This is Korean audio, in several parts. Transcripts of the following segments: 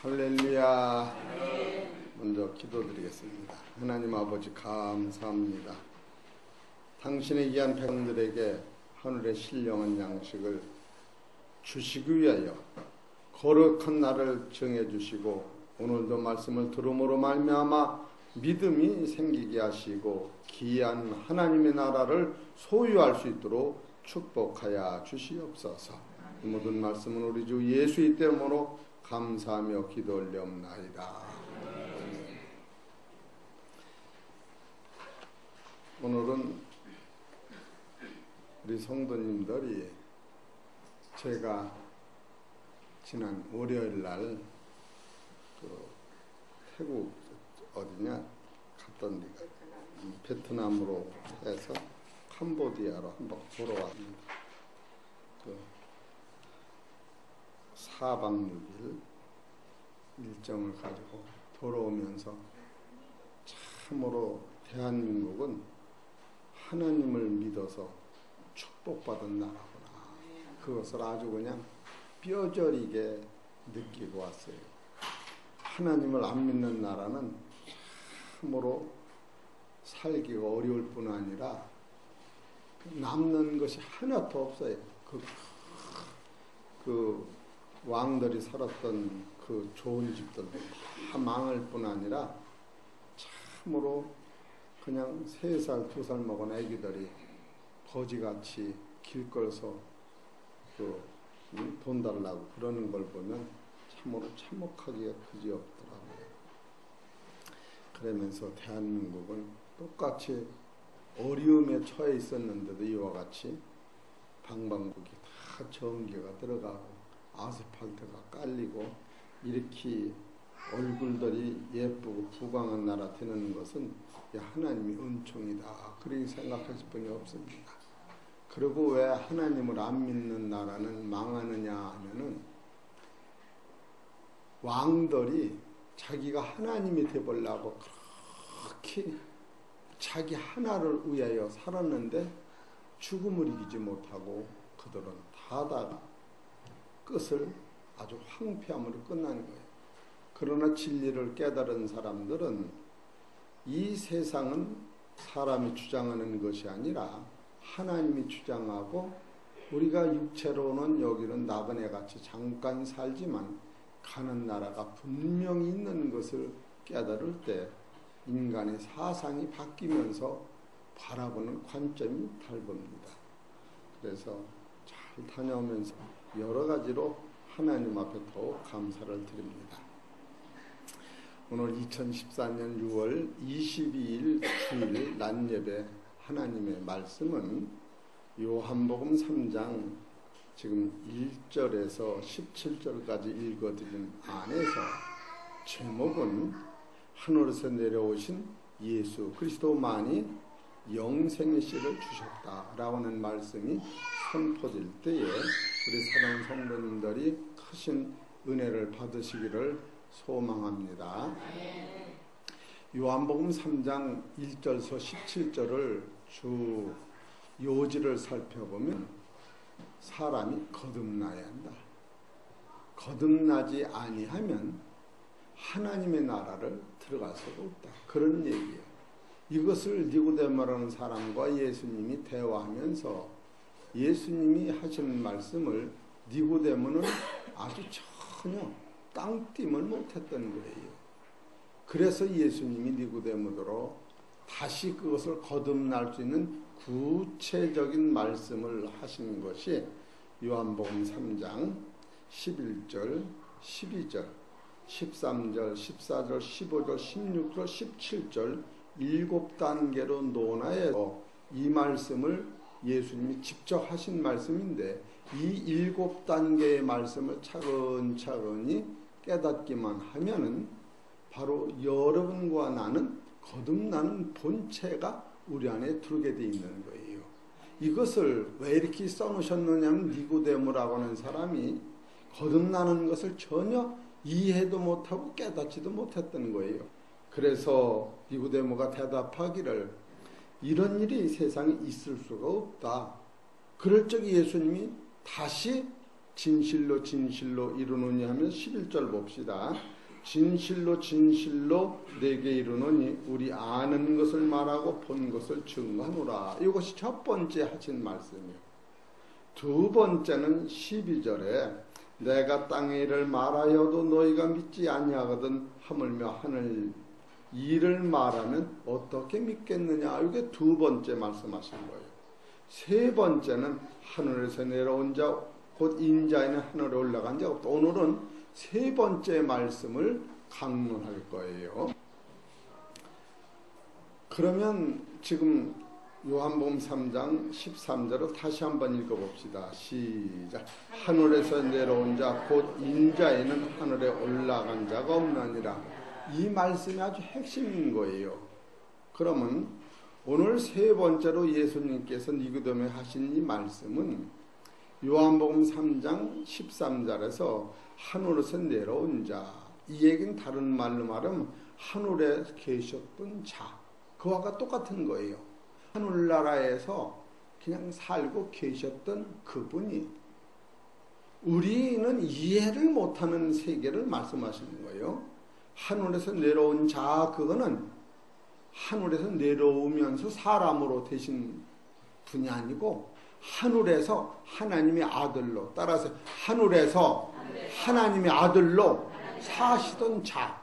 할렐루야. 먼저 기도드리겠습니다. 하나님 아버지 감사합니다. 당신의 귀한 백성들에게 하늘의 신령한 양식을 주시기 위하여 거룩한 날을 정해주시고 오늘도 말씀을 들음으로 말미암아 믿음이 생기게 하시고 귀한 하나님의 나라를 소유할 수 있도록 축복하여 주시옵소서. 이 모든 말씀은 우리 주 예수의 이름으로 감사하며 기도 올려옵나이다. 오늘은 우리 성도님들이 제가 지난 월요일 날 태국 어디냐 갔던 데가 베트남으로 해서 캄보디아로 한번 돌아왔습니다. 4박 6일 일정을 가지고 돌아오면서 참으로 대한민국은 하나님을 믿어서 축복받은 나라구나. 그것을 아주 그냥 뼈저리게 느끼고 왔어요. 하나님을 안 믿는 나라는 참으로 살기가 어려울 뿐 아니라 남는 것이 하나도 없어요. 그 왕들이 살았던 그 좋은 집들도 다 망할 뿐 아니라 참으로 그냥 3살, 2살 먹은 애기들이 거지같이 길거리에서 돈 달라고 그러는 걸 보면 참으로 참혹하기가 그지없더라고요. 그러면서 대한민국은 똑같이 어려움에 처해 있었는데도 이와 같이 방방곡이 다 전기가 들어가고 아스팔트가 깔리고 이렇게 얼굴들이 예쁘고 부강한 나라 되는 것은 하나님의 은총이다. 그렇게 생각하실 분이 없습니다. 그리고 왜 하나님을 안 믿는 나라는 망하느냐 하면은 왕들이 자기가 하나님이 되보려고 그렇게 자기 하나를 위하여 살았는데 죽음을 이기지 못하고 그들은 다다가 끝을 아주 황폐함으로 끝나는 거예요. 그러나 진리를 깨달은 사람들은 이 세상은 사람이 주장하는 것이 아니라 하나님이 주장하고 우리가 육체로는 여기는 나그네같이 잠깐 살지만 가는 나라가 분명히 있는 것을 깨달을 때 인간의 사상이 바뀌면서 바라보는 관점이 다릅니다. 그래서 잘 다녀오면서 여러 가지로 하나님 앞에 더욱 감사를 드립니다. 오늘 2014년 6월 22일 주일 낮예배 하나님의 말씀은 요한복음 3장 지금 1절에서 17절까지 읽어드린 안에서 제목은 하늘에서 내려오신 예수 그리스도만이 영생의 씨를 주셨다라고 하는 말씀이 선포될 때에 우리 사랑하는 성도님들이 크신 은혜를 받으시기를 소망합니다. 요한복음 3장 1절에서 17절을 주 요지를 살펴보면 사람이 거듭나야 한다. 거듭나지 아니하면 하나님의 나라를 들어갈 수가 없다. 그런 얘기예요. 이것을 니고데모라는 사람과 예수님이 대화하면서 예수님이 하시는 말씀을 니고데모는 아주 전혀 땅띠을 못했던 거예요. 그래서 예수님이 니고데모로 다시 그것을 거듭날 수 있는 구체적인 말씀을 하신 것이 요한복음 3장 11절, 12절, 13절, 14절, 15절, 16절, 17절 7단계로 논하여서 이 말씀을 예수님이 직접 하신 말씀인데 이 7단계의 말씀을 차근차근히 깨닫기만 하면은 바로 여러분과 나는 거듭나는 본체가 우리 안에 들게 되어 있는 거예요. 이것을 왜 이렇게 써놓으셨느냐면 니고데모라고 하는 사람이 거듭나는 것을 전혀 이해도 못하고 깨닫지도 못했던 거예요. 그래서 니고데모가 대답하기를 이런 일이 세상에 있을 수가 없다. 그럴 적에 예수님이 다시 진실로 진실로 이루노니 하면 11절 봅시다. 진실로 진실로 내게 이르노니 우리 아는 것을 말하고 본 것을 증거하노라. 이것이 첫 번째 하신 말씀이에요. 두 번째는 12절에 내가 땅의 일을 말하여도 너희가 믿지 아니하거든 하물며 하늘 일을 말하면 어떻게 믿겠느냐. 이게 두 번째 말씀하신 거예요. 세 번째는 하늘에서 내려온 자 곧 인자에는 하늘에 올라간 자 없다. 오늘은 세 번째 말씀을 강론할 거예요. 그러면 지금 요한복음 3장 13절을 다시 한번 읽어봅시다. 시작. 하늘에서 내려온 자 곧 인자에는 하늘에 올라간 자가 없느니라. 이 말씀이 아주 핵심인 거예요. 그러면 오늘 세 번째로 예수님께서 니고데모에 하신 이 말씀은 요한복음 3장 13절에서 하늘에서 내려온 자, 이 얘기는 다른 말로 말하면 하늘에 계셨던 자, 그와 똑같은 거예요. 하늘나라에서 그냥 살고 계셨던 그분이 우리는 이해를 못하는 세계를 말씀하시는 거예요. 하늘에서 내려온 자, 그거는 하늘에서 내려오면서 사람으로 되신 분이 아니고 하늘에서 하나님의 아들로, 따라서 하늘에서 하나님의 아들로 사시던 자.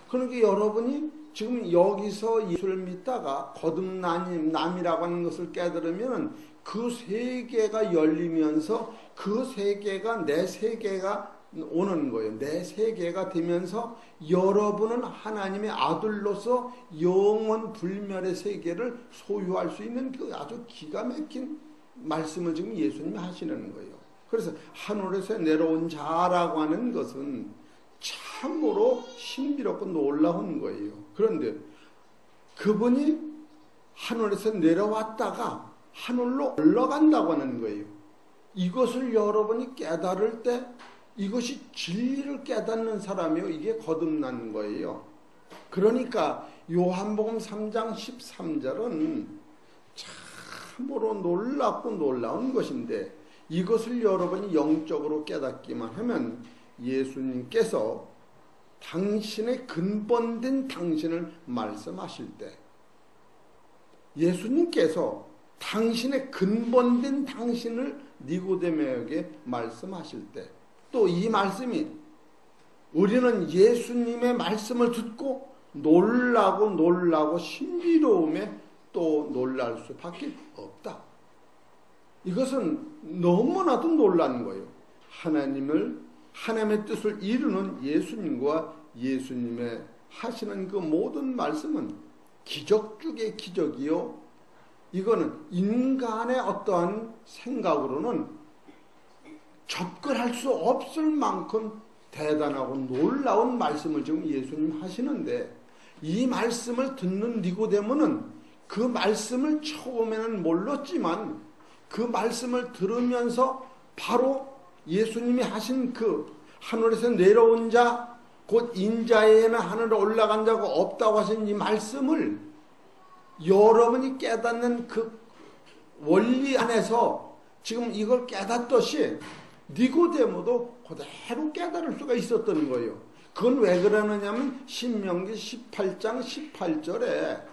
그러니까 여러분이 지금 여기서 예수를 믿다가 거듭남이라고 하는 것을 깨달으면 그 세계가 열리면서 그 세계가 내 세계가 오는 거예요. 내 세계가 되면서 여러분은 하나님의 아들로서 영원 불멸의 세계를 소유할 수 있는 그 아주 기가 막힌 말씀을 지금 예수님이 하시는 거예요. 그래서 하늘에서 내려온 자라고 하는 것은 참으로 신비롭고 놀라운 거예요. 그런데 그분이 하늘에서 내려왔다가 하늘로 올라간다고 하는 거예요. 이것을 여러분이 깨달을 때 이것이 진리를 깨닫는 사람이요, 이게 거듭난 거예요. 그러니까 요한복음 3장 13절은 참으로 놀랍고 놀라운 것인데 이것을 여러분이 영적으로 깨닫기만 하면 예수님께서 당신의 근본된 당신을 말씀하실 때, 예수님께서 당신의 근본된 당신을 니고데모에게 말씀하실 때, 또 이 말씀이 우리는 예수님의 말씀을 듣고 놀라고 신비로움에 또 놀랄 수밖에 없다. 이것은 너무나도 놀라는 거예요. 하나님의 뜻을 이루는 예수님과 예수님의 하시는 그 모든 말씀은 기적 중의 기적이요, 이거는 인간의 어떠한 생각으로는 접근할 수 없을 만큼 대단하고 놀라운 말씀을 지금 예수님 하시는데, 이 말씀을 듣는 니고데모는 그 말씀을 처음에는 몰랐지만 그 말씀을 들으면서 바로 예수님이 하신 그 하늘에서 내려온 자 곧 인자에는 하늘에 올라간 자가 없다고 하신 이 말씀을 여러분이 깨닫는 그 원리 안에서 지금 이걸 깨닫듯이 니고데모도 그대로 깨달을 수가 있었던 거예요. 그건 왜 그러느냐면 신명기 18장 18절에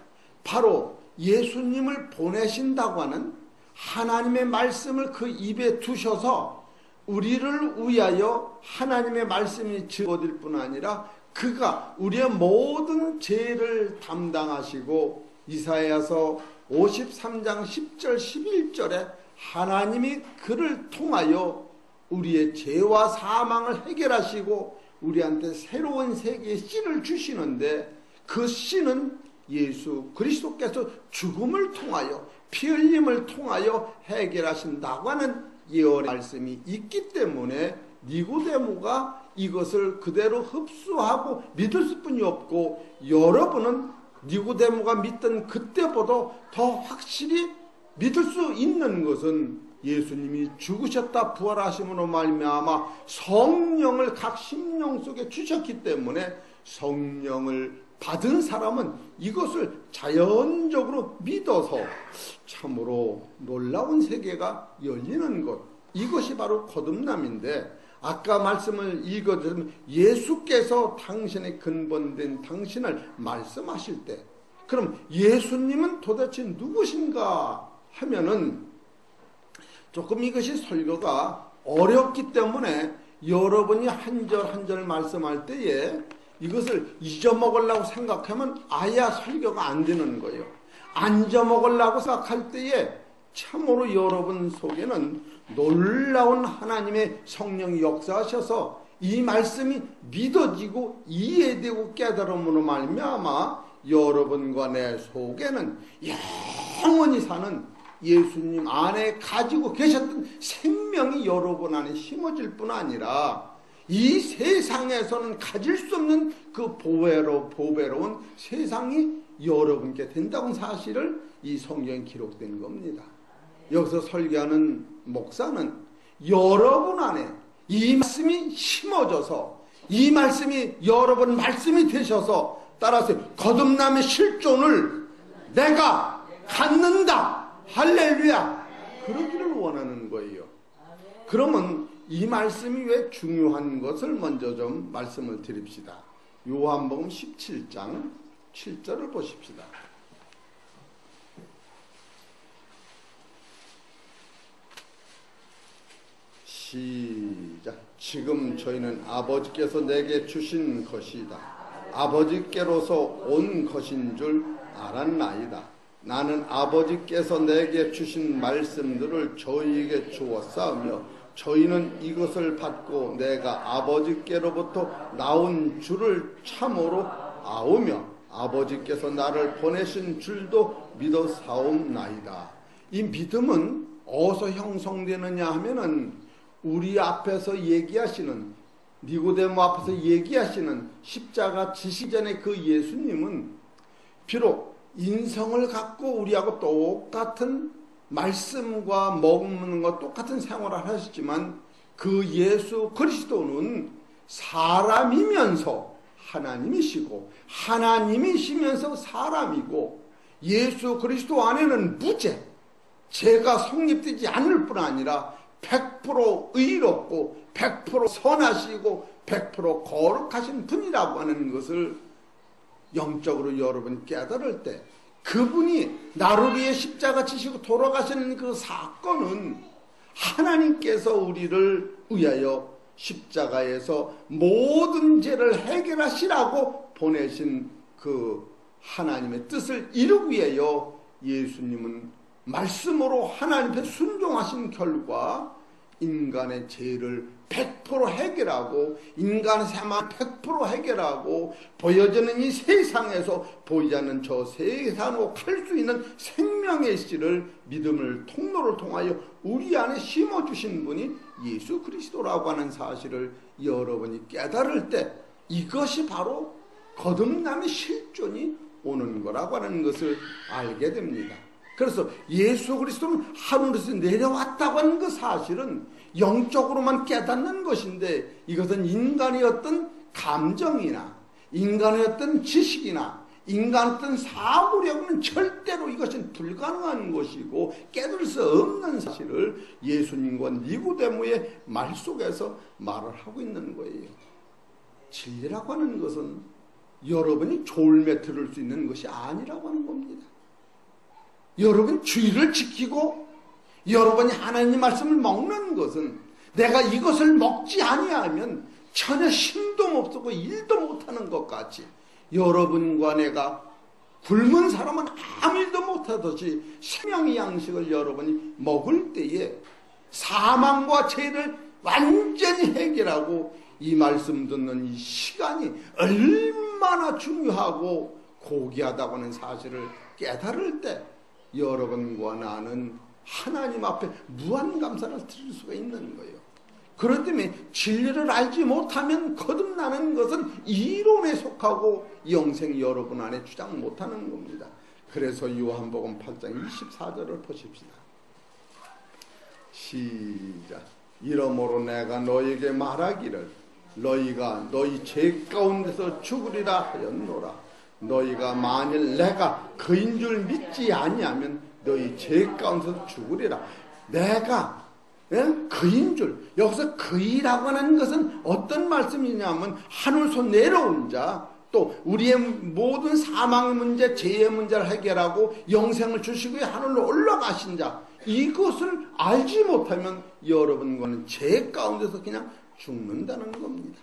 바로 예수님을 보내신다고 하는 하나님의 말씀을 그 입에 두셔서 우리를 위하여 하나님의 말씀이 증거될 뿐 아니라 그가 우리의 모든 죄를 담당하시고, 이사야서 53장 10절 11절에 하나님이 그를 통하여 우리의 죄와 사망을 해결하시고 우리한테 새로운 세계의 씨를 주시는데, 그 씨는 예수 그리스도께서 죽음을 통하여 피 흘림을 통하여 해결하신다고 하는 예언의 말씀이 있기 때문에 니고데모가 이것을 그대로 흡수하고 믿을 수뿐이 없고, 여러분은 니고데모가 믿던 그때보다 더 확실히 믿을 수 있는 것은 예수님이 죽으셨다 부활하심으로 말미암아 성령을 각 심령 속에 주셨기 때문에 성령을 받은 사람은 이것을 자연적으로 믿어서 참으로 놀라운 세계가 열리는 것, 이것이 바로 거듭남인데, 아까 말씀을 읽어드리면 예수께서 당신의 근본된 당신을 말씀하실 때, 그럼 예수님은 도대체 누구신가 하면은 조금 이것이 설교가 어렵기 때문에 여러분이 한 절 한 절 말씀할 때에 이것을 잊어먹으려고 생각하면 아예 설교가 안 되는 거예요. 안 잊어먹으려고 생각할 때에 참으로 여러분 속에는 놀라운 하나님의 성령이 역사하셔서 이 말씀이 믿어지고 이해되고 깨달음으로 말미암아 여러분과 내 속에는 영원히 사는 예수님 안에 가지고 계셨던 생명이 여러분 안에 심어질 뿐 아니라 이 세상에서는 가질 수 없는 그 보배로운 세상이 여러분께 된다는 사실을 이 성경에 기록된 겁니다. 여기서 설교하는 목사는 여러분 안에 이 말씀이 심어져서 이 말씀이 여러분 말씀이 되셔서 따라서 거듭남의 실존을 내가 갖는다. 할렐루야. 그러기를 원하는 거예요. 그러면 이 말씀이 왜 중요한 것을 먼저 좀 말씀을 드립시다. 요한복음 17장 7절을 보십시다. 시작. 지금 저희는 아버지께서 내게 주신 것이다. 아버지께로서 온 것인 줄 알았나이다. 나는 아버지께서 내게 주신 말씀들을 저희에게 주었사오며 저희는 이것을 받고 내가 아버지께로부터 나온 줄을 참으로 아오며 아버지께서 나를 보내신 줄도 믿어 사옵나이다. 이 믿음은 어디서 형성되느냐 하면은 우리 앞에서 얘기하시는 니고데모 앞에서 얘기하시는 십자가 지시기 전에 그 예수님은 비록 인성을 갖고 우리하고 똑같은 말씀과 먹는 것 똑같은 생활을 하셨지만 그 예수 그리스도는 사람이면서 하나님이시고 하나님이시면서 사람이고 예수 그리스도 안에는 무죄, 죄가 성립되지 않을 뿐 아니라 100% 의롭고 100% 선하시고 100% 거룩하신 분이라고 하는 것을 영적으로 여러분 깨달을 때 그분이 나를 위해 십자가 지시고 돌아가시는 그 사건은 하나님께서 우리를 위하여 십자가에서 모든 죄를 해결하시라고 보내신 그 하나님의 뜻을 이루기 위하여 예수님은 말씀으로 하나님께 순종하신 결과 인간의 죄를 100% 해결하고 인간의 삶을 100% 해결하고 보여지는 이 세상에서 보이지 않는 저 세상으로 갈 수 있는 생명의 씨를 믿음을 통로를 통하여 우리 안에 심어주신 분이 예수 그리스도라고 하는 사실을 여러분이 깨달을 때 이것이 바로 거듭남의 실존이 오는 거라고 하는 것을 알게 됩니다. 그래서 예수 그리스도는 하늘에서 내려왔다고 하는 그 사실은 영적으로만 깨닫는 것인데 이것은 인간의 어떤 감정이나 인간의 어떤 지식이나 인간의 어떤 사고력은 절대로 이것은 불가능한 것이고 깨달을 수 없는 사실을 예수님과 니고데모의 말 속에서 말을 하고 있는 거예요. 진리라고 하는 것은 여러분이 졸매 들을 수 있는 것이 아니라고 하는 겁니다. 여러분 주의를 지키고 여러분이 하나님 말씀을 먹는 것은 내가 이것을 먹지 아니하면 전혀 힘도 없고 일도 못하는 것 같이 여러분과 내가 굶은 사람은 아무 일도 못하듯이 생명의 양식을 여러분이 먹을 때에 사망과 죄를 완전히 해결하고 이 말씀 듣는 이 시간이 얼마나 중요하고 고귀하다고 하는 사실을 깨달을 때 여러분과 나는 하나님 앞에 무한 감사를 드릴 수가 있는 거예요. 그렇기 때문에 진리를 알지 못하면 거듭나는 것은 이론에 속하고 영생 여러분 안에 주장 못하는 겁니다. 그래서 요한복음 8장 24절을 보십시다. 시작. 이러므로 내가 너에게 말하기를 너희가 너희 죄 가운데서 죽으리라 하였노라. 너희가 만일 내가 그인 줄 믿지 아니하면 너희 죄 가운데서 죽으리라. 내가 예? 그인 줄. 여기서 그이라고 하는 것은 어떤 말씀이냐면 하늘에서 내려온 자, 또 우리의 모든 사망의 문제, 죄의 문제를 해결하고 영생을 주시고 하늘로 올라가신 자, 이것을 알지 못하면 여러분과는 죄 가운데서 그냥 죽는다는 겁니다.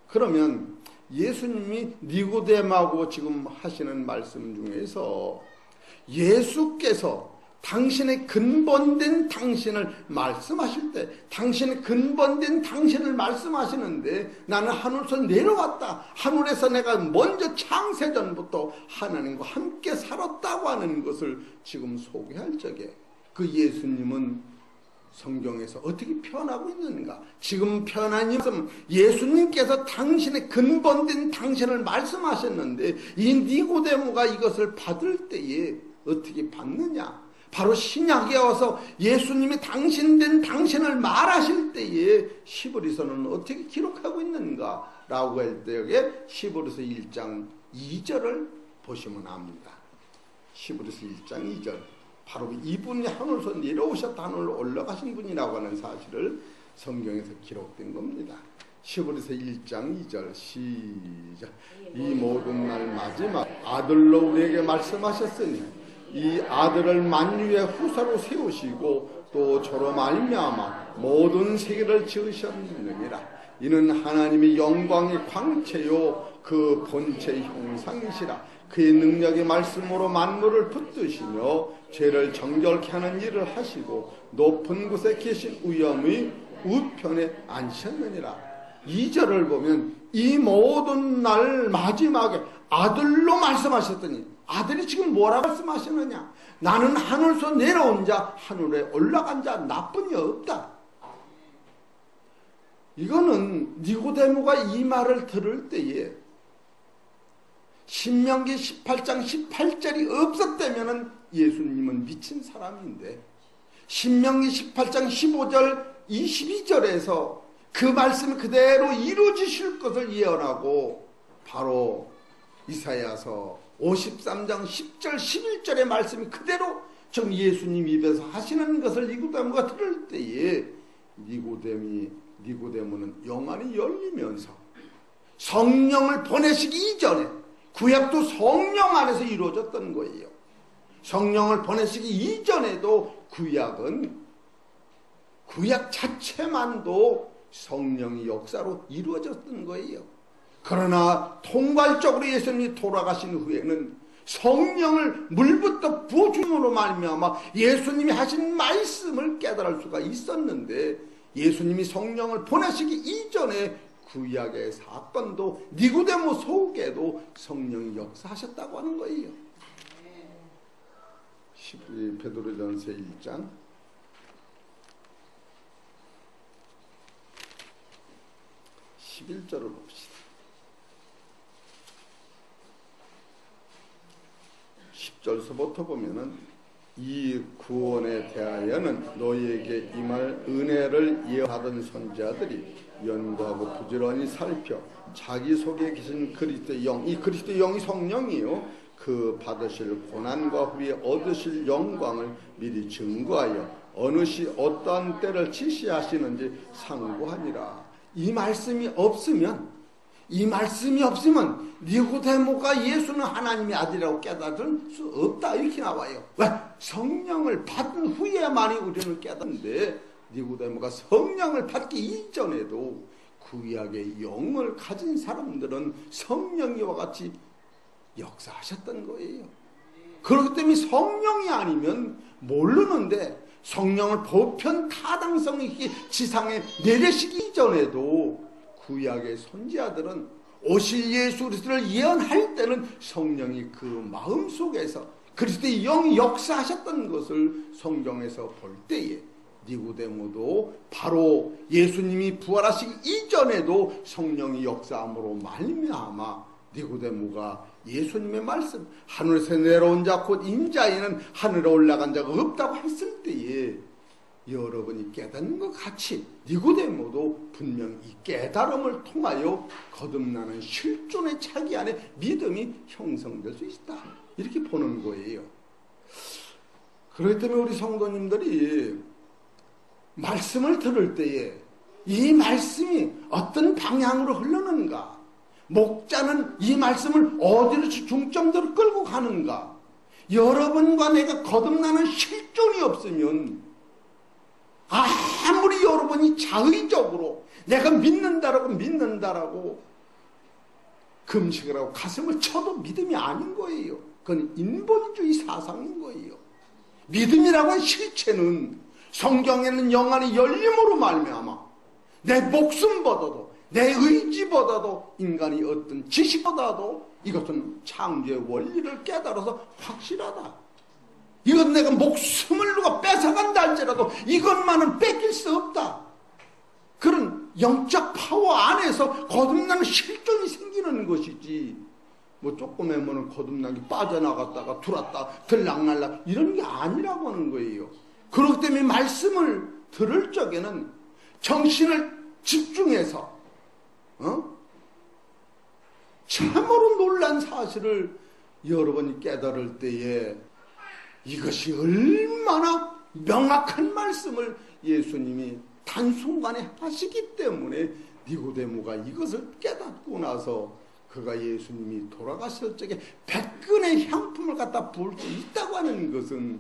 그러면 예수님이 니고데모하고 지금 하시는 말씀 중에서 예수께서 당신의 근본된 당신을 말씀하실 때, 당신의 근본된 당신을 말씀하시는데, 나는 하늘에서 내려왔다, 하늘에서 내가 먼저 창세전부터 하나님과 함께 살았다고 하는 것을 지금 소개할 적에 그 예수님은 성경에서 어떻게 표현하고 있는가? 지금 표현한 말씀, 예수님께서 당신의 근본된 당신을 말씀하셨는데 이 니고데모가 이것을 받을 때에 어떻게 받느냐? 바로 신약에 와서 예수님이 당신된 당신을 말하실 때에 히브리서는 어떻게 기록하고 있는가? 라고 할 때 여기 히브리서 1장 2절을 보시면 압니다. 히브리서 1장 2절. 바로 이분이 하늘에서 내려오셨다, 하늘로 올라가신 분이라고 하는 사실을 성경에서 기록된 겁니다. 히브리서 1장 2절 시작. 이 모든 날 마지막 아들로 우리에게 말씀하셨으니 이 아들을 만유의 후사로 세우시고 또 저로 말미암아 모든 세계를 지으셨느니라. 이는 하나님의 영광의 광채요 그 본체의 형상이시라. 그의 능력의 말씀으로 만물을 붙드시며 죄를 정결케 하는 일을 하시고 높은 곳에 계신 위엄의 우편에 앉으셨느니라. 2절을 보면 이 모든 날 마지막에 아들로 말씀하셨더니, 아들이 지금 뭐라고 말씀하시느냐? 나는 하늘에서 내려온 자, 하늘에 올라간 자 나뿐이 없다. 이거는 니고데모가 이 말을 들을 때에 신명기 18장 18절이 없었다면 예수님은 미친 사람인데, 신명기 18장 15절 22절에서 그 말씀 그대로 이루어지실 것을 예언하고 바로 이사야서 53장 10절 11절의 말씀이 그대로 지금 예수님 입에서 하시는 것을 니고데모가 들을 때에 니고데모는 영안이 열리면서 성령을 보내시기 이전에, 구약도 성령 안에서 이루어졌던 거예요. 성령을 보내시기 이전에도 구약 자체만도 성령의 역사로 이루어졌던 거예요. 그러나 통괄적으로 예수님이 돌아가신 후에는 성령을 물부터 부어줌으로 말미암아 예수님이 하신 말씀을 깨달을 수가 있었는데, 예수님이 성령을 보내시기 이전에 구약의 사건도 니고데모 속에도 성령이 역사하셨다고 하는 거예요. 베드로전서 1장 11절을 봅시다. 10절서부터 보면은 이 구원에 대하여는 너희에게 임할 은혜를 예언하던 선지자들이 연구하고 부지런히 살펴 자기 속에 계신 그리스도의 영, 이 그리스도의 영이 성령이요, 그 받으실 고난과 후에 얻으실 영광을 미리 증거하여 어느 시 어떠한 때를 지시하시는지 상고하니라. 이 말씀이 없으면 니고데모가 예수는 하나님의 아들이라고 깨달을 수 없다, 이렇게 나와요. 왜? 성령을 받은 후에만이 우리는 깨닫는데, 니고데모가 성령을 받기 이전에도 구약의 영을 가진 사람들은 성령이와 같이 역사하셨던 거예요. 그렇기 때문에 성령이 아니면 모르는데, 성령을 보편 타당성 있게 지상에 내리시기 이전에도 구약의 선지자들은 오실 예수 그리스도를 예언할 때는 성령이 그 마음속에서 그리스도의 영이 역사하셨던 것을 성경에서 볼 때에 니고데모도 바로 예수님이 부활하시기 이전에도 성령이 역사함으로 말미암아 니고데모가 예수님의 말씀, 하늘에서 내려온 자 곧 임자에는 하늘에 올라간 자가 없다고 했을 때에 여러분이 깨닫는 것 같이 니고데모도 분명 이 깨달음을 통하여 거듭나는 실존의 자기 안에 믿음이 형성될 수 있다, 이렇게 보는 거예요. 그렇기 때문에 우리 성도님들이 말씀을 들을 때에 이 말씀이 어떤 방향으로 흐르는가, 목자는 이 말씀을 어디로 중점적으로 끌고 가는가, 여러분과 내가 거듭나는 실존이 없으면 아무리 여러분이 자의적으로 내가 믿는다라고 금식을 하고 가슴을 쳐도 믿음이 아닌 거예요. 그건 인본주의 사상인 거예요. 믿음이라고 하는 실체는 성경에는 영안의 열림으로 말미암아 내 목숨보다도 내 의지보다도 인간이 어떤 지식보다도 이것은 창조의 원리를 깨달아서 확실하다. 이건 내가 목숨을 누가 뺏어간다 할지라도 이것만은 뺏길 수 없다. 그런 영적 파워 안에서 거듭나는 실존이 생기는 것이지, 뭐 조금 하면은 거듭나기 빠져나갔다가 들어왔다 들락날락 이런 게 아니라고 하는 거예요. 그렇기 때문에 말씀을 들을 적에는 정신을 집중해서 참으로 놀란 사실을 여러분이 깨달을 때에 이것이 얼마나 명확한 말씀을 예수님이 단순간에 하시기 때문에 니고데모가 이것을 깨닫고 나서 그가 예수님이 돌아가실 적에 100근의 향품을 갖다 부을 수 있다고 하는 것은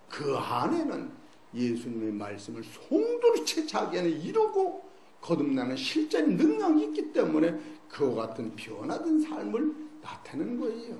그 안에는 예수님의 말씀을 송두리째 자기 안에 이루고 거듭나는 실전 능력이 있기 때문에 그와 같은 변화된 삶을 나타내는 거예요.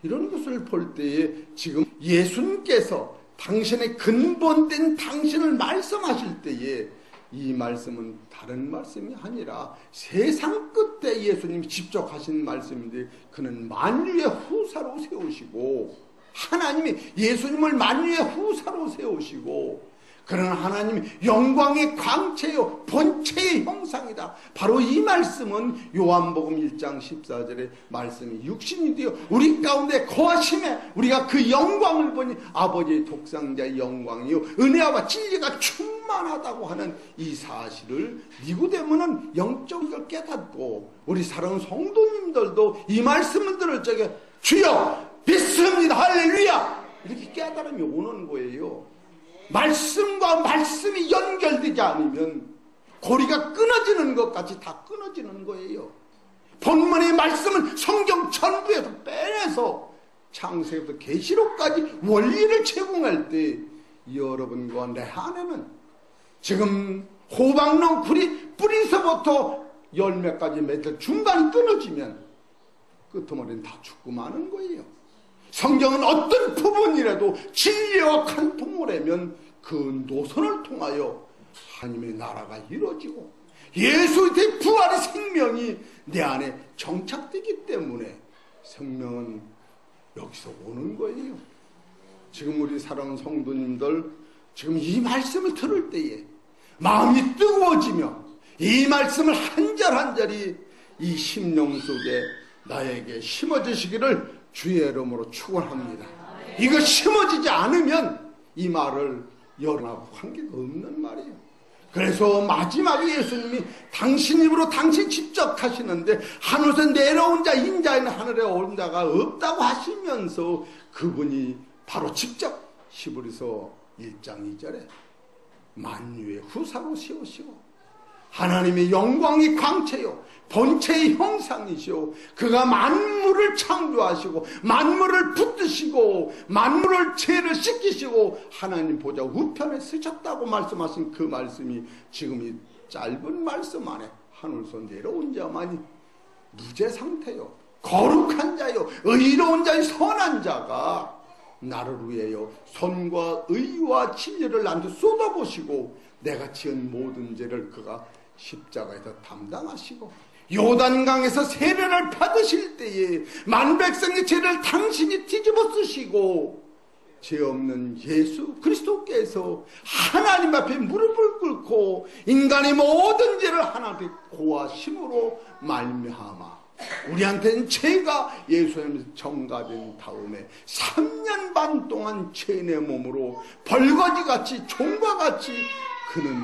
이런 것을 볼 때에 지금 예수님께서 당신의 근본된 당신을 말씀하실 때에 이 말씀은 다른 말씀이 아니라 세상 끝에 예수님이 직접 하신 말씀인데, 그는 만유의 후사로 세우시고, 하나님이 예수님을 만유의 후사로 세우시고, 그러나 하나님이 영광의 광채요 본체의 형상이다. 바로 이 말씀은 요한복음 1장 14절의 말씀이 육신이 되어 우리 가운데 거하심에 우리가 그 영광을 보니 아버지의 독생자의 영광이요 은혜와 진리가 충만하다고 하는 이 사실을 니고데모는 영적으로 깨닫고, 우리 사랑하는 성도님들도 이 말씀을 들을 적에 주여 믿습니다 할렐루야 이렇게 깨달음이 오는 거예요. 말씀과 말씀이 연결되지 않으면 고리가 끊어지는 것 같이 다 끊어지는 거예요. 본문의 말씀은 성경 전부에서 빼내서 창세기부터 계시록까지 원리를 제공할 때 여러분과 내 안에는 지금 호박농 뿌리서부터 열매까지 맺을 중간이 끊어지면 끝머리는 다 죽고 마는 거예요. 성경은 어떤 부분이라도 진리와 관통을 하면 그 노선을 통하여 하나님의 나라가 이루어지고 예수의 부활의 생명이 내 안에 정착되기 때문에 생명은 여기서 오는 거예요. 지금 우리 사랑하는 성도님들, 지금 이 말씀을 들을 때에 마음이 뜨거워지며 이 말씀을 한 절 한 절이 이 심령 속에 나에게 심어지시기를 주의 이름으로 축원합니다. 이거 심어지지 않으면 이 말을 여러분하고 관계가 없는 말이에요. 그래서 마지막에 예수님이 당신 입으로 당신 직접 하시는데 하늘에서 내려온 자 인자에는 하늘에 온 자가 없다고 하시면서 그분이 바로 직접 히브리서 1장 2절에 만유의 후사로 세우시고 하나님의 영광이 광채요 본체의 형상이시오 그가 만물을 창조하시고 만물을 붙드시고 만물을 죄를 씻기시고 하나님 보좌 우편에 쓰셨다고 말씀하신 그 말씀이 지금 이 짧은 말씀 안에 하늘에서 내려온 자만이 무죄 상태요 거룩한 자요 의로운 자요 선한 자가 나를 위하여 선과 의와 진리를 나한테 쏟아보시고 내가 지은 모든 죄를 그가 십자가에서 담당하시고 요단강에서 세례를 받으실 때에 만백성의 죄를 당신이 뒤집어 쓰시고 죄 없는 예수 그리스도께서 하나님 앞에 무릎을 꿇고 인간의 모든 죄를 하나님께 고하심으로 말미암아 우리한테는 죄가 예수님에서 정가된 다음에 3년 반 동안 죄의 몸으로 벌거지같이 종과 같이 그는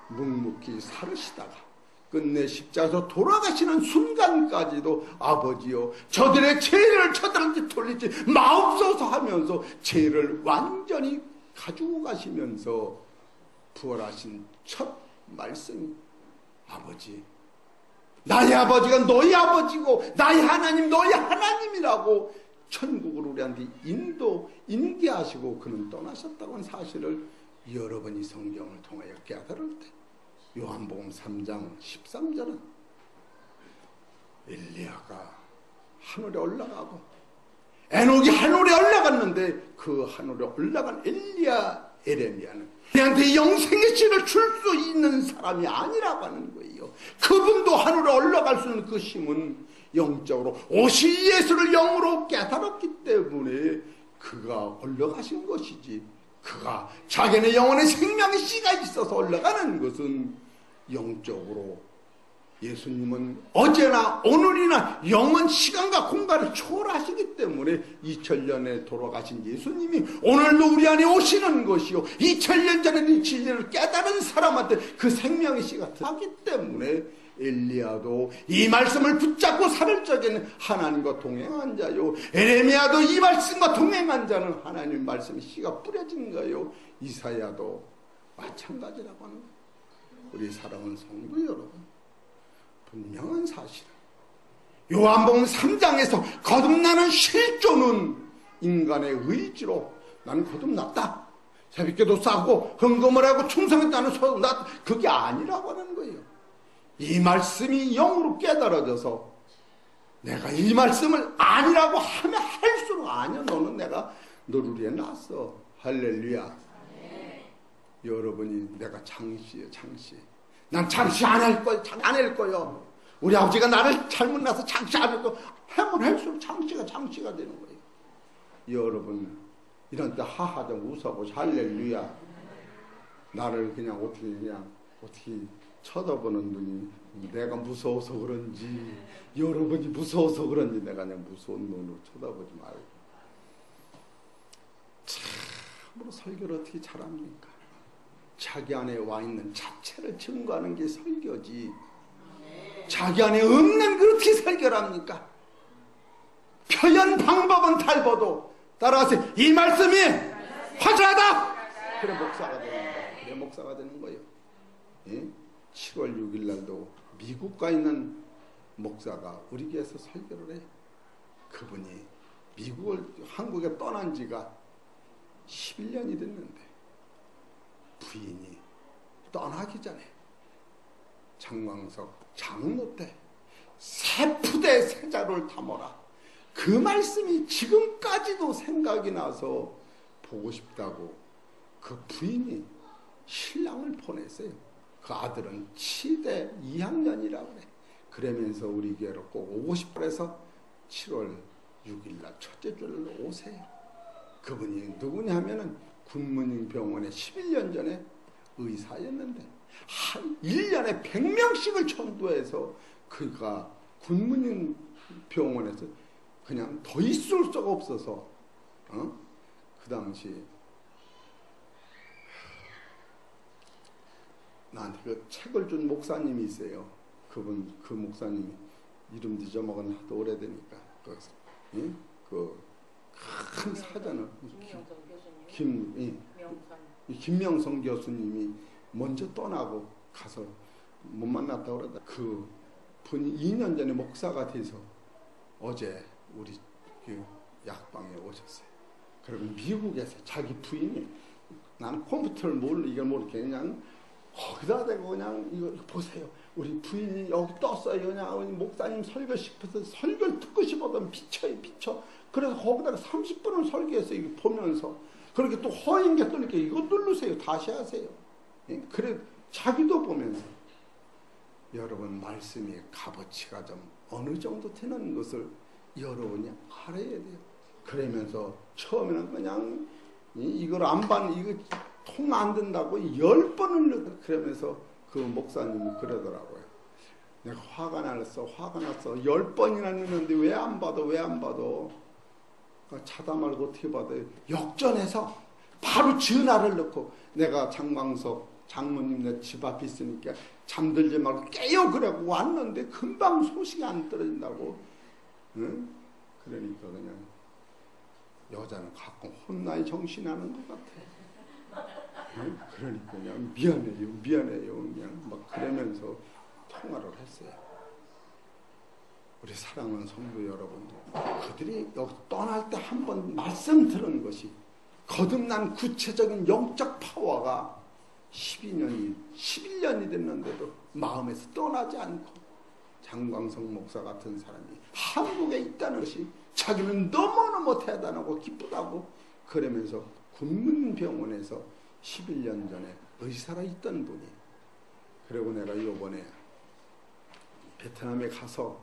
묵묵히 살으시다가 끝내 십자가에서 돌아가시는 순간까지도 아버지여 저들의 죄를 저들한테 돌리지 마옵소서 하면서 죄를 완전히 가지고 가시면서 부활하신 첫 말씀이 아버지, 나의 아버지가 너희 아버지고 나의 하나님 너희 하나님이라고 천국으로 우리한테 인계하시고 그는 떠나셨다고 하는 사실을 여러분이 성경을 통하여 깨달을 때 요한복음 3장 13절은 엘리야가 하늘에 올라가고 에녹이 하늘에 올라갔는데 그 하늘에 올라간 에레미야는 우리한테 영생의 씨를 줄 수 있는 사람이 아니라고 하는 거예요. 그분도 하늘에 올라갈 수 있는 그 힘은 영적으로 오실 예수를 영으로 깨달았기 때문에 그가 올라가신 것이지, 그가 자기네 영혼의 생명의 씨가 있어서 올라가는 것은 영적으로 예수님은 어제나 오늘이나 영원 시간과 공간을 초월하시기 때문에 2000년에 돌아가신 예수님이 오늘도 우리 안에 오시는 것이요 2000년 전에 이 진리를 깨달은 사람한테 그 생명의 씨가 들어가기 때문에 엘리야도 이 말씀을 붙잡고 살을 적에는 하나님과 동행한 자요, 에레미야도 이 말씀과 동행한 자는 하나님 말씀의 씨가 뿌려진 거요, 이사야도 마찬가지라고 하는 거예요. 우리 사랑하는 성도 여러분, 분명한 사실은 요한복음 3장에서 거듭나는 실존은 인간의 의지로 나는 거듭났다, 새벽기도 싸고 헌금을 하고 충성했다는 소리, 그게 아니라고 하는 거예요. 이 말씀이 영으로 깨달아져서 내가 이 말씀을 아니라고 하면 할수록 아니야, 너는 내가 너를 위해 났어. 할렐루야. 여러분이 내가 장시예요, 장시. 난 장시 안 할 거야, 안 할 거요. 우리 아버지가 나를 잘못 낳아서 장시 안 해도 하면 할수록 장시가 되는 거예요. 여러분 이런 때 하하 좀 웃어보시. 할렐루야. 나를 그냥 어떻게 쳐다보는 눈이 내가 무서워서 그런지, 여러분이 무서워서 그런지 내가 그냥 무서운 눈으로 쳐다보지 말고. 참으로 설교를 어떻게 잘합니까? 자기 안에 와 있는 자체를 증거하는 게 설교지, 자기 안에 없는 걸 어떻게 설교를 합니까? 표현 방법은 달라도 따라가세요. 이 말씀이 화제하다. 그래 목사가 되는 거예요. 그래 목사가 되는 거예요. 예? 7월 6일 날도 미국 가 있는 목사가 우리 교회에서 설교를 해. 그분이 한국에 떠난 지가 11년이 됐는데 부인이 떠나기 전에 장광석 장로 때 세푸대 세자를 담아라, 그 말씀이 지금까지도 생각이 나서 보고 싶다고 그 부인이 신랑을 보냈어요. 그 아들은 치대 2학년이라고 그래. 그러면서 우리 교회로 꼭 오고 싶어 해서 7월 6일날 첫째 주를 오세요. 그분이 누구냐 하면은 군문병원에 11년 전에 의사였는데 한 1년에 100명씩을 전도해서 그가 군문병원에서 그냥 더 있을 수가 없어서 그 당시 나한테 그 책을 준 목사님이 있어요. 그 목사님이 이름 잊어먹은 하도 오래되니까 그 큰 사전을 김명성 교수님이 먼저 떠나고 가서 못 만났다고 그러다 그 분이 2년 전에 목사가 돼서 어제 우리 그 약방에 오셨어요. 그리고 미국에서 자기 부인이, 나는 컴퓨터를 이걸 모르게 그냥 거기다 대고 그냥 이거 보세요. 우리 부인이 여기 떴어요. 그냥 목사님 설교 싶어서 설교를 듣고 싶어도 비쳐. 그래서 거기다가 30분을 설교했어요. 이거 보면서. 그렇게 또 허인게 뜨니까 이거 누르세요. 다시 하세요. 그래 자기도 보면서. 여러분 말씀이 값어치가 좀 어느 정도 되는 것을 여러분이 알아야 돼요. 그러면서 처음에는 그냥 이걸 안 받는, 이거 통 안 된다고 10번을 그러면서 그 목사님이 그러더라고요. 내가 화가 났어. 10번이나 했는데 왜 안 받아? 차다 말고 어떻게 받아요? 역전해서 바로 전화를 넣고, 내가 장광석 장모님 내 집 앞에 있으니까 잠들지 말고 깨요 그러고 왔는데 금방 소식이 안 떨어진다고. 응? 그러니까 그냥 여자는 가끔 혼나야 정신이 나는 것 같아. 그러니까 그냥 미안해요 그냥 막 그러면서 통화를 했어요. 우리 사랑하는 성도 여러분들, 그들이 여기 떠날 때 한 번 말씀 들은 것이 거듭난 구체적인 영적 파워가 11년이 됐는데도 마음에서 떠나지 않고, 장광성 목사 같은 사람이 한국에 있다는 것이 자기는 너무너무 대단하고 기쁘다고 그러면서 군문병원에서 11년 전에 의사로 있던 분이, 그리고 내가 요번에 베트남에 가서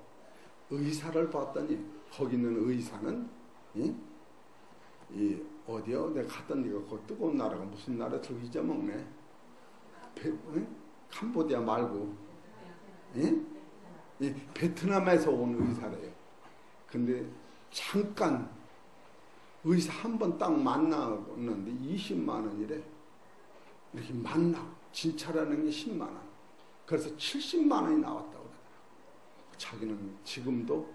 의사를 봤더니 거기 있는 의사는 이 어디요? 내가 갔던 데가 그 뜨거운 나라가 무슨 나라 저 잊어먹네. 캄보디아 말고 이 베트남에서 온 의사래요. 근데 잠깐 의사 한 번 딱 만나는데 20만 원이래. 이렇게 만나고 진찰하는 게 10만 원. 그래서 70만 원이 나왔다고 그러더라고요. 자기는 지금도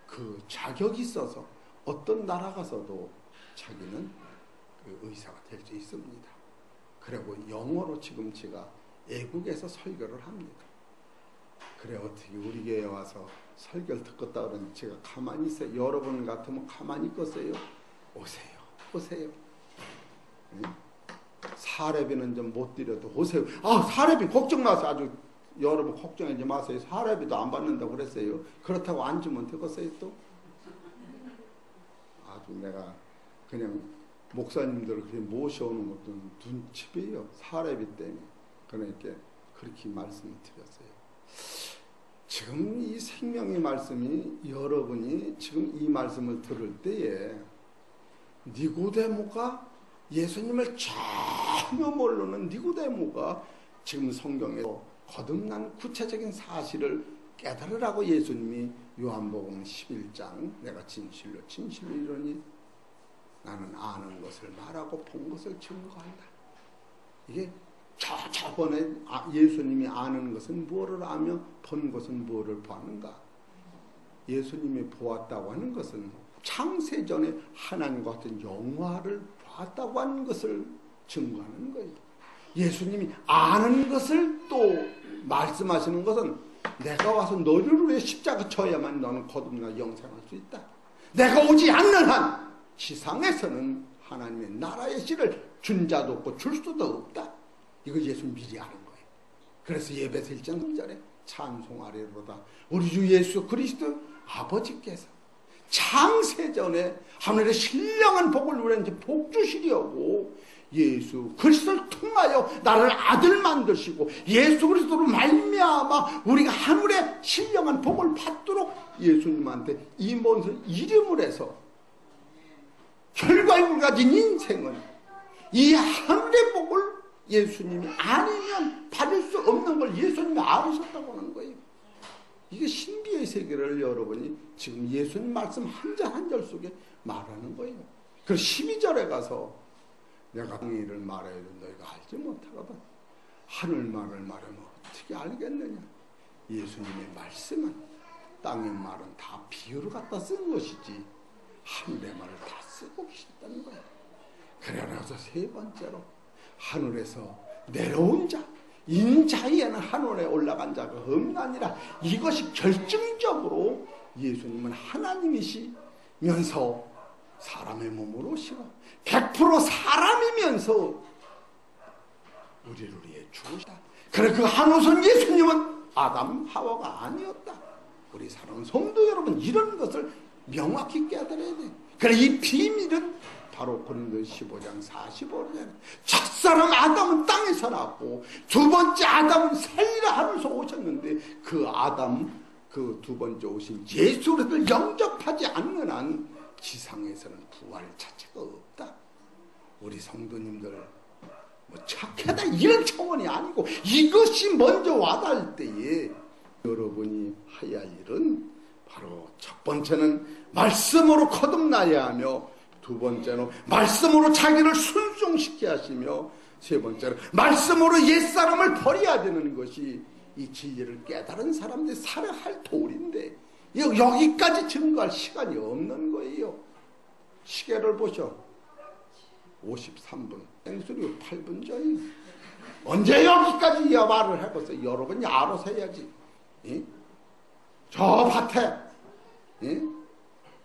그 자격이 있어서 어떤 나라 가서도 자기는 그 의사가 될 수 있습니다. 그리고 영어로 지금 제가 애국에서 설교를 합니다. 그래 어떻게 우리 교회에 와서 설교를 듣겠다 그러니 제가 가만히 있어요. 여러분 같으면 가만히 있겠어요? 오세요. 사례비는 좀 못 드려도 오세요. 사례비 걱정 마세요. 아주 여러분 걱정하지 마세요. 사례비도 안 받는다고 그랬어요. 그렇다고 안 주면 되겠어요 또? 아주 내가 그냥 목사님들을 그렇게 모셔오는 것도 눈치배요. 사례비 때문에. 그러니까 그렇게 말씀을 드렸어요. 지금 이 생명의 말씀이 여러분이 지금 이 말씀을 들을 때에 니고데모가 예수님을 전혀 모르는 니고데모가 지금 성경에서 거듭난 구체적인 사실을 깨달으라고 예수님이 요한복음 11장 내가 진실로 이르노니 나는 아는 것을 말하고 본 것을 증거한다. 이게 저번에 예수님이 아는 것은 무엇을 아며 본 것은 무엇을 보았는가? 예수님이 보았다고 하는 것은 창세전에 하나님과 같은 영화를 봤다고 하는 것을 증거하는 거예요. 예수님이 아는 것을 또 말씀하시는 것은 내가 와서 너를 위해 십자가 져야만 너는 거듭나 영생할 수 있다. 내가 오지 않는 한 지상에서는 하나님의 나라의 씨를 준 자도 없고 줄 수도 없다. 이거 예수 미리 아는 거예요. 그래서 예배서 1장 3절에 찬송하리로다. 우리 주 예수 그리스도 아버지께서 창세전에 하늘의 신령한 복을 우리한테 복 주시려고 예수 그리스도를 통하여 나를 아들 만드시고 예수 그리스도로 말미암아 우리가 하늘의 신령한 복을 받도록 예수님한테 임원서 이름을 해서 결과에 가진 인생은 이 하늘의 복을 예수님이 아니면 받을 수 없는 걸 예수님이 알으셨다고 하는 거예요. 이게 신비의 세계를 여러분이 지금 예수님 말씀 한 절 한 절 속에 말하는 거예요. 그래서 12절에 가서 내가 땅의 일을 말해야 된다. 너희가 알지 못하거든. 하늘 말을 말하면 어떻게 알겠느냐. 예수님의 말씀은 땅의 말은 다 비유를 갖다 쓴 것이지 하늘의 말을 다 쓰고 계셨다는 거예요. 그래서 세 번째로 하늘에서 내려온 자, 인자에는 하늘에 올라간 자가 없나니라. 이것이 결정적으로 예수님은 하나님이시면서 사람의 몸으로 오시고 100% 사람이면서 우리를 위해 죽으시다. 그래 그 한우선 예수님은 아담 하와가 아니었다. 우리 사랑하는 성도 여러분, 이런 것을 명확히 깨달아야 돼. 그래 이 비밀은 바로 고린도서 15장 45절에 첫사람 아담은 땅에서 났고 두 번째 아담은 살리라 하늘에서 오셨는데 그 아담 그 두 번째 오신 예수 그리스도를 영접하지 않는 한 지상에서는 부활 자체가 없다. 우리 성도님들 뭐 착하다 이런 차원이 아니고 이것이 먼저 와닿을 때에 여러분이 해야 할 일은 바로 첫 번째는 말씀으로 거듭나야 하며 두 번째는 말씀으로 자기를 순종시켜야 하시며 세 번째는 말씀으로 옛사람을 버려야 되는 것이 이 진리를 깨달은 사람들이 살아야 할 도리인데 여기까지 증거할 시간이 없는 거예요. 시계를 보셔. 53분. 땡소리 8분 전이야. 언제 여기까지 말을 해봤어? 여러 번 알아서 해야지. 예? 저 밭에 예?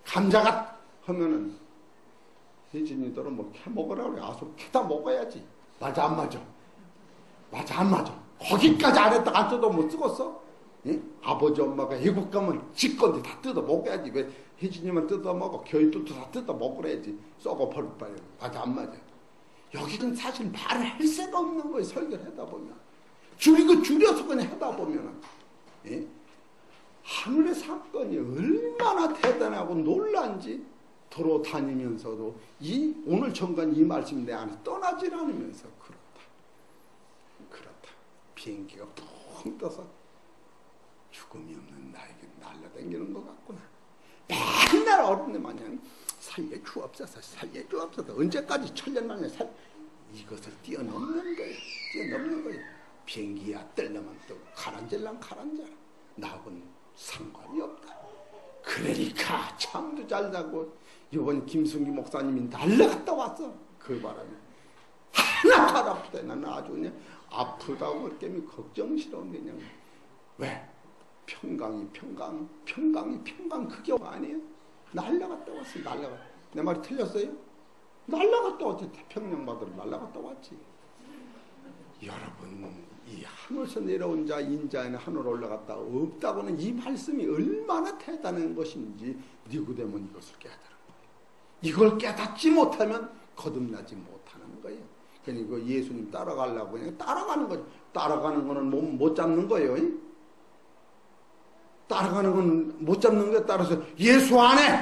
감자가 하면은 혜진이들은 뭐 캐먹으라 그래. 아서 캐다 먹어야지. 맞아 안 맞아? 맞아 안 맞아? 거기까지 안 했다가 안 뜯어 못 쓰겠어? 예? 아버지 엄마가 외국 가면 지 건데 다 뜯어 먹어야지. 왜 혜진이만 뜯어 먹어? 교회도 다 뜯어 먹으래야지. 썩어 버릴 바에. 맞아 안 맞아? 여기는 사실 말을 할 새가 없는 거예요. 설교를 하다 보면. 줄여서 그냥 하다 보면은. 예? 하늘의 사건이 얼마나 대단하고 놀란지 돌아다니면서도 오늘 정간 이 말씀이 내 안에 떠나질 않으면서 그렇다. 비행기가 붕 떠서 죽음이 없는 나에게 날아다니는 것 같구나. 맨날 어른들 마냥 살려주옵소서. 언제까지 천년만에 이것을 뛰어넘는 거예요. 비행기야 뜰려면 뜨고 가란질랑 나하고는 상관이 없다. 그러니까 잠도 잘 자고 이번 김승기 목사님이 날라갔다 왔어. 그 바람에 하나도 안 아프다. 나는 아주 그냥 아프다고 그렇게 걱정스러운 그냥. 왜? 평강이 그게 아니에요? 날라갔다 왔어. 내 말이 틀렸어요? 날라갔다 왔지. 태평양 바다로 날라갔다 왔지. 여러분, 이 하늘에서 내려온 자 인자에는 하늘 올라갔다 없다고는 이 말씀이 얼마나 대단한 것인지 니고데모는 이것을 깨달은 거예요. 이걸 깨닫지 못하면 거듭나지 못하는 거예요. 그러니까 예수님 따라가려고 그냥 따라가는 거죠. 따라가는 거는 못 잡는 거예요. 따라가는 건 못 잡는 거에 따라서 예수 안에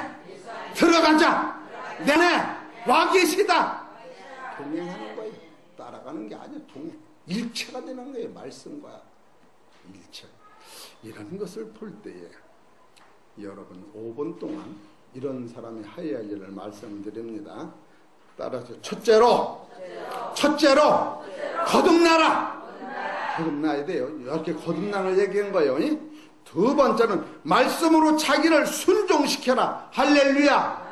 들어가자. 내 안에 와 계시다. 동행하는 거예요. 따라가는 게 아니에요. 동행. 일체가 되는 거예요. 말씀과 일체. 이런 것을 볼 때에 여러분 5분 동안 이런 사람이 하여야 할 일을 말씀드립니다. 따라서 첫째로 거듭나라. 거듭나야 돼요. 이렇게 거듭나는 얘기한 거예요. 두 번째는 말씀으로 자기를 순종시켜라. 할렐루야.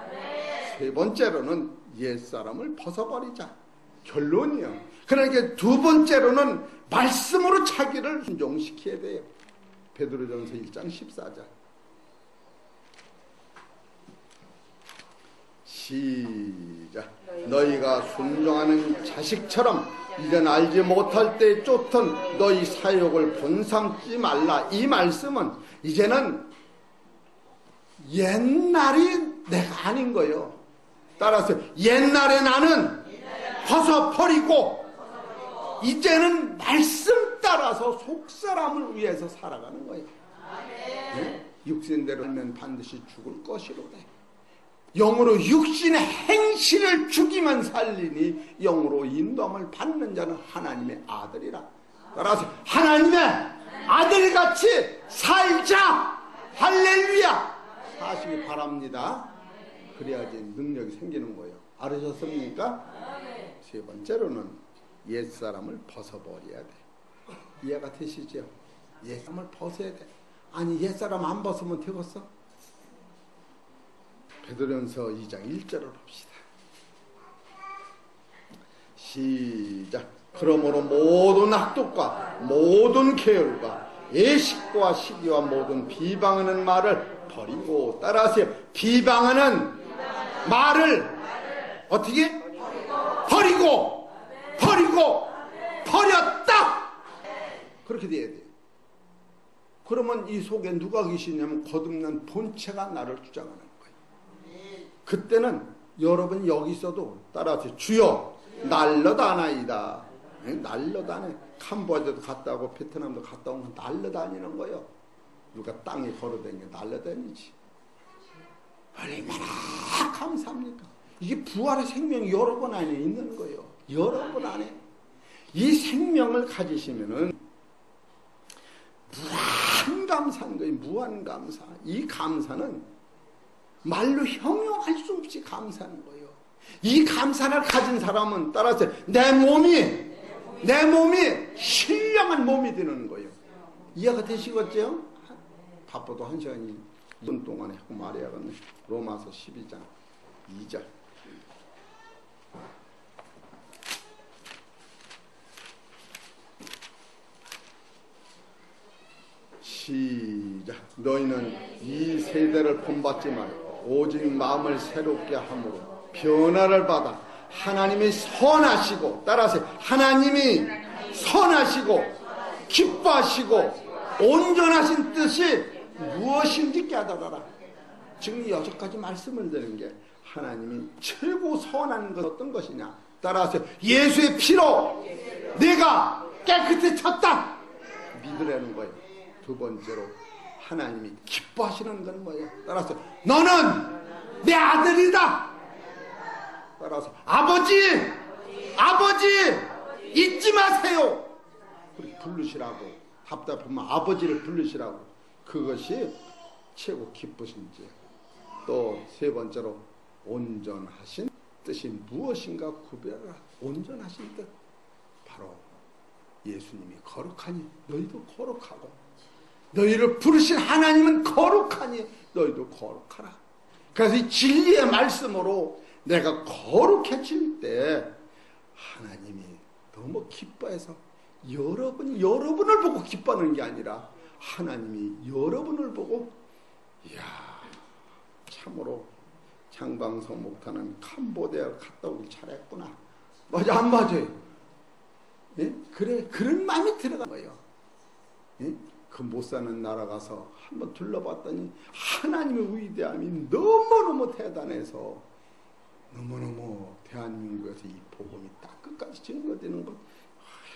세 번째로는 옛사람을 벗어버리자. 결론이요. 그러니까 두 번째로는 말씀으로 자기를 순종시켜야 돼요. 베드로전서 1장 14절. 시작. 너희가 순종하는 자식처럼 이젠 알지 못할 때 쫓던 너희 사욕을 본삼지 말라. 이 말씀은 이제는 옛날이 내가 아닌 거예요. 따라서 옛날에 나는 벗어버리고 이제는 말씀 따라서 속사람을 위해서 살아가는 거예요. 네? 육신대로 살면 반드시 죽을 것이로되 영으로 육신의 행실을 죽이면 살리니 영으로 인도함을 받는 자는 하나님의 아들이라. 따라서 하나님의 아들같이 살자. 할렐루야. 사시기 바랍니다. 그래야지 능력이 생기는 거예요. 알으셨습니까? 세 번째로는 옛사람을 벗어버려야 돼. 이해가 되시죠? 옛사람을 벗어야 돼. 아니 옛사람 안 벗으면 되겠어? 베드로전서 2장 1절을 봅시다. 시작. 그러므로 모든 학독과 모든 계율과 애식과 시기와 모든 비방하는 말을 버리고. 따라하세요. 비방하는 말을 어떻게? 버렸다. 그렇게 돼야 돼요. 그러면 이 속에 누가 계시냐면 거듭난 본체가 나를 주장하는 거예요. 그때는 여러분 여기 있어도 따라서 주여 날려다나이다. 날려다녀. 캄보디아도 갔다 오고 베트남도 갔다 오면 날려다니는 거예요. 누가 땅에 걸어다니는 게 날려다니지. 얼마나 감사합니까? 이게 부활의 생명이 여러분 안에 있는 거예요. 여러분 안에. 이 생명을 가지시면은 무한감사인 거예요. 무한감사. 이 감사는 말로 형용할 수 없이 감사하는 거예요. 이 감사를 가진 사람은 따라서 내 몸이 신령한 몸이 되는 거예요. 이해가 되시겠죠? 바빠도 1시간이 2분 동안에 하고 말해야겠네. 로마서 12장 2절. 시작. 너희는 이 세대를 본받지 말고 오직 마음을 새롭게 함으로 변화를 받아 하나님이 선하시고, 따라하세요. 하나님이 선하시고 기뻐하시고 온전하신 뜻이 무엇인지 깨달아라. 지금 여기까지 말씀을 드린 게 하나님이 최고 선한 것 어떤 것이냐. 따라하세요. 예수의 피로 내가 깨끗해졌다 믿으라는 거예요. 두 번째로 하나님이 기뻐하시는 건 뭐예요? 따라서 너는 내 아들이다. 따라서 아버지 잊지 마세요. 부르시라고. 답답하면 아버지를 부르시라고. 그것이 최고 기쁘신지. 또 세 번째로 온전하신 뜻이 무엇인가 구별하라. 온전하신 뜻, 바로 예수님이 거룩하니 너희도 거룩하고, 너희를 부르신 하나님은 거룩하니 너희도 거룩하라. 그래서 이 진리의 말씀으로 내가 거룩해질 때 하나님이 너무 기뻐해서 여러분을 보고 기뻐하는 게 아니라 하나님이 여러분을 보고, 이야, 참으로 장방성 목사는 캄보디아 갔다 오길 잘했구나. 맞아, 안 맞아요? 예? 그래, 그런 마음이 들어간 거예요. 예? 그 못 사는 나라 가서 한번 둘러봤더니 하나님의 위대함이 너무너무 대단해서 너무너무 대한민국에서 이 복음이 딱 끝까지 증거되는 것,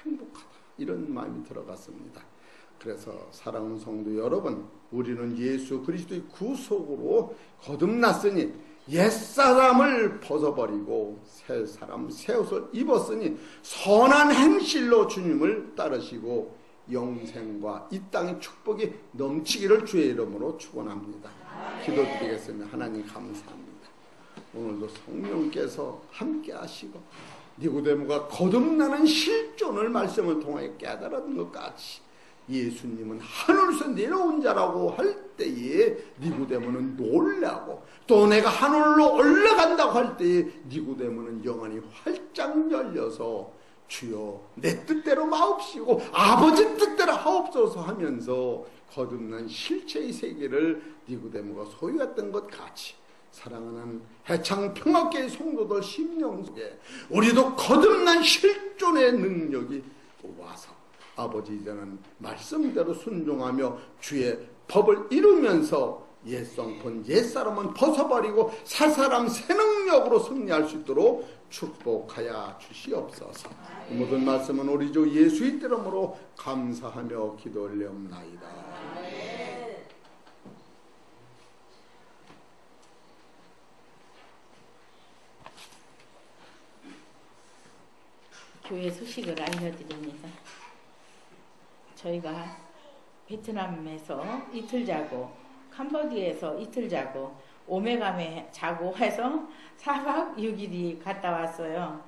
행복하다, 이런 마음이 들어갔습니다. 그래서 사랑하는 성도 여러분, 우리는 예수 그리스도의 구속으로 거듭났으니 옛사람을 벗어버리고 새 사람, 새 옷을 입었으니 선한 행실로 주님을 따르시고 영생과 이 땅의 축복이 넘치기를 주의 이름으로 축원합니다. 기도드리겠습니다. 하나님 감사합니다. 오늘도 성령께서 함께 하시고 니고데모가 거듭나는 실존을 말씀을 통하여 깨달은 것 같이 예수님은 하늘에서 내려온 자라고 할 때에 니고데모는 놀라고, 또 내가 하늘로 올라간다고 할 때에 니고데모는 영안이 활짝 열려서 주여 내 뜻대로 마옵시고 아버지 뜻대로 하옵소서 하면서 거듭난 실체의 세계를 니고데모가 소유했던 것 같이, 사랑하는 해창평화교회 성도들 심령 속에 우리도 거듭난 실존의 능력이 와서 아버지 이제는 말씀대로 순종하며 주의 법을 이루면서 옛성폰 옛사람은 벗어버리고 새사람 새 능력으로 승리할 수 있도록 축복하여 주시옵소서. 모든 말씀은 우리 주 예수의 이름으로 감사하며 기도 올려옵나이다. 교회 소식을 알려드립니다. 저희가 베트남에서 이틀 자고 캄보디아에서 이틀 자고 오메감에 자고 해서 4박 6일이 갔다 왔어요.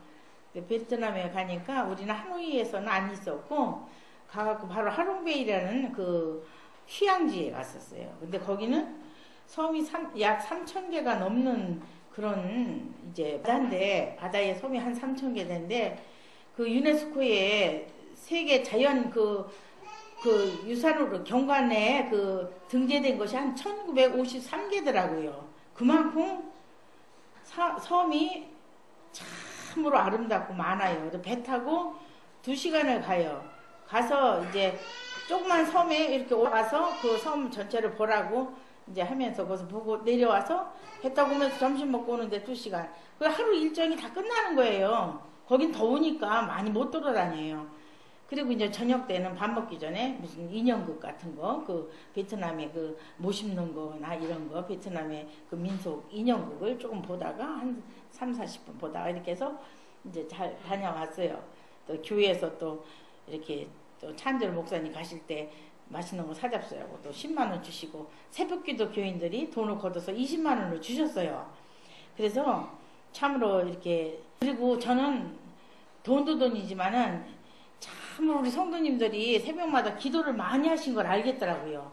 베트남에 가니까 우리는 하노이에서는 안 있었고 가갖고 바로 하롱베이라는 그 휴양지에 갔었어요. 근데 거기는 섬이 약 3,000개가 넘는 그런 이제 바다인데, 바다에 섬이 한 3,000개 된데 그 유네스코에 세계 자연 그 유산으로 경관에 그 등재된 것이 한 1953개더라고요. 그만큼 섬이 참으로 아름답고 많아요. 배 타고 2시간을 가요. 가서 이제 조그만 섬에 이렇게 와서 그 섬 전체를 보라고 이제 하면서 거기서 보고 내려와서 배 타고 오면서 점심 먹고 오는데 2시간. 그 하루 일정이 다 끝나는 거예요. 거긴 더우니까 많이 못 돌아다녀요. 그리고 이제 저녁 때는 밥 먹기 전에 무슨 인형극 같은 거, 그 베트남의 그 못 씹는 거나 이런 거, 베트남의 그 민속 인형극을 조금 보다가 한 30-40분 보다가 이렇게 해서 이제 잘 다녀왔어요. 또 교회에서 또 이렇게 또 찬절 목사님 가실 때 맛있는 거 사잡수라고 또 10만 원 주시고, 새벽기도 교인들이 돈을 걷어서 20만 원을 주셨어요. 그래서 참으로 이렇게, 그리고 저는 돈도 돈이지만은 참으로 우리 성도님들이 새벽마다 기도를 많이 하신 걸 알겠더라고요.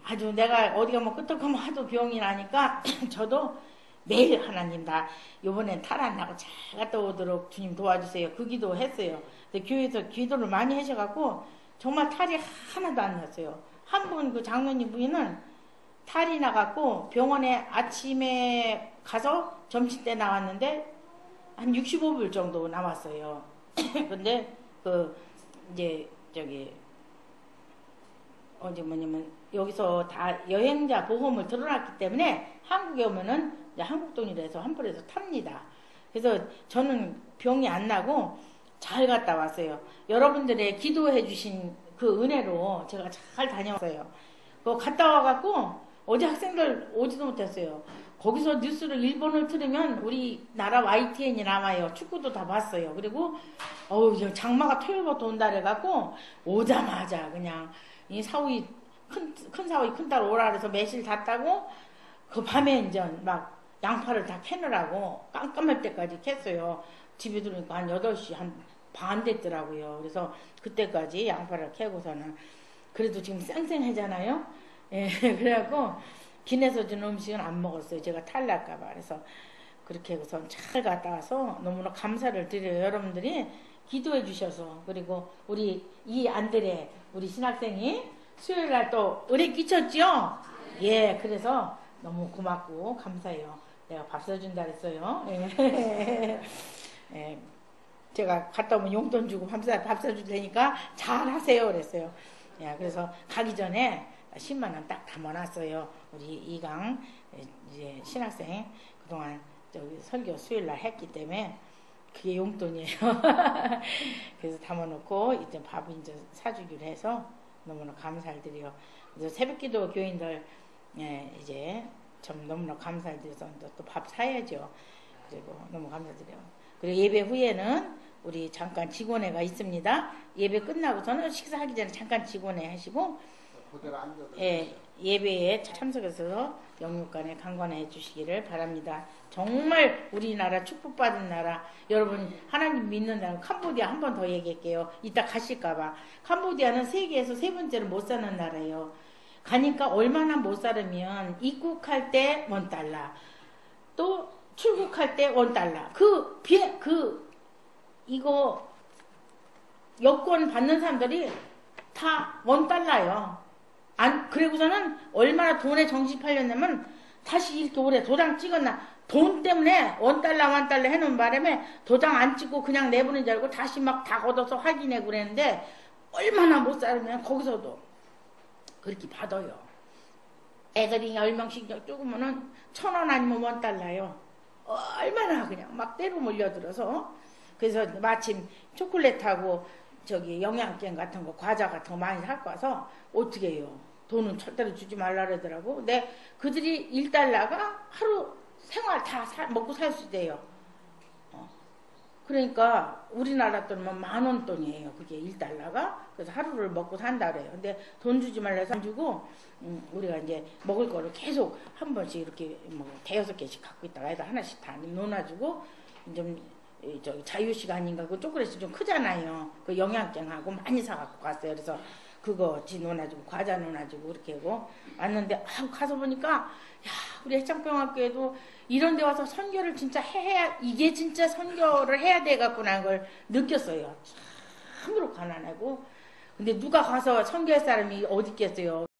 아주 내가 어디 가면 끄떡하면 하도 병이 나니까 저도 매일 하나님 나 요번엔 탈 안 나고 잘 갔다 오도록 주님 도와주세요. 그 기도 했어요. 근데 교회에서 기도를 많이 하셔갖고 정말 탈이 하나도 안 났어요. 한 분 그 장로님 부인은 탈이 나갖고 병원에 아침에 가서 점심때 나왔는데 한 65불 정도 남았어요. 근데 그 이제 저기 어제 뭐냐면 여기서 다 여행자 보험을 들어놨기 때문에 한국에 오면은 이제 한국 돈이라 해서 환불해서 탑니다. 그래서 저는 병이 안 나고 잘 갔다 왔어요. 여러분들의 기도해 주신 그 은혜로 제가 잘 다녀왔어요. 그거 갔다 와갖고 어제 학생들 오지도 못했어요. 거기서 뉴스를 일본을 틀으면 우리나라 YTN이 나와요. 축구도 다 봤어요. 그리고 장마가 토요일부터 온다 그래갖고 오자마자 그냥 이 사위 큰 사위 큰딸 오라 그래서 매실 다 따고 그 밤에 이제 막 양파를 다 캐느라고 깜깜할 때까지 캤어요. 집에 들어오니까 한 8시 한 반 됐더라고요. 그래서 그때까지 양파를 캐고서는 그래도 지금 쌩쌩하잖아요. 예, 그래갖고 기내서 준 음식은 안 먹었어요. 제가 탈날까봐. 그래서 그렇게 해서 잘 갔다 와서 너무나 감사를 드려요. 여러분들이 기도해 주셔서. 그리고 우리 이 안드레 우리 신학생이 수요일날 또 의뢰 끼쳤죠? 예, 그래서 너무 고맙고 감사해요. 내가 밥 사준다 그랬어요. 예. 예. 제가 갔다 오면 용돈 주고 밥 사줄 테니까 잘 하세요 그랬어요. 예, 그래서 가기 전에 10만 원 딱 담아놨어요. 우리 이강 이제 신학생 그동안 저기 설교 수요일날 했기 때문에 그게 용돈이에요. 그래서 담아놓고 이제 밥을 이제 사주기로 해서 너무나 감사를 드려요. 그래서 새벽기도 교인들 예, 이제 좀 너무나 감사를 드려서 또 밥 사야죠. 그리고 너무 감사드려요. 그리고 예배 후에는 우리 잠깐 직원회가 있습니다. 예배 끝나고서는 식사하기 전에 잠깐 직원회 하시고 예, 예배에 참석해서 영육간에 강건해 주시기를 바랍니다. 정말 우리나라 축복받은 나라 여러분 하나님 믿는 나라 캄보디아 한 번 더 얘기할게요. 이따 가실까봐. 캄보디아는 세계에서 3번째로 못 사는 나라예요. 가니까 얼마나 못 살으면 입국할 때 $1 또 출국할 때 $1 이거 여권 받는 사람들이 다 $1요. 그리고서는 얼마나 돈에 정신 팔렸냐면 다시 이렇게 오래 도장 찍었나 돈 때문에 $1 해놓은 바람에 도장 안 찍고 그냥 내보낸 줄 알고 다시 막 다 걷어서 확인해 그랬는데 얼마나 못 살면 거기서도 그렇게 받아요. 애들이 10명씩 쪼그면은 1,000원 아니면 $1요. 얼마나 그냥 막 때로 몰려들어서 그래서 마침 초콜릿하고 저기 영양갱 같은 거 과자 같은 거 많이 갖고 와서 어떻게 해요. 돈은 절대로 주지 말라 그러더라고. 근데 그들이 $1가 하루 생활 다 먹고 살 수 있대요. 그러니까 우리나라 돈은 $10,000 돈이에요. 그게 $1가. 그래서 하루를 먹고 산다 그래요. 근데 돈 주지 말라 해서 안 주고 우리가 이제 먹을 거를 계속 한 번씩 이렇게 뭐 5-6개씩 갖고 있다가 애들 하나씩 다 놓아주고 좀 저기 자유시간인가 그 초콜릿이 좀 크잖아요. 그 영양갱하고 많이 사갖고 갔어요. 그래서 그거 놓아주고 과자 놓아주고 그렇게 하고 왔는데 가서 보니까 야 우리 해창병학교에도 이런 데 와서 선교를 진짜 해야 이게 진짜 선교를 해야 되겠구나 걸 느꼈어요. 참으로 가난하고 근데 누가 가서 선교할 사람이 어디 있겠어요.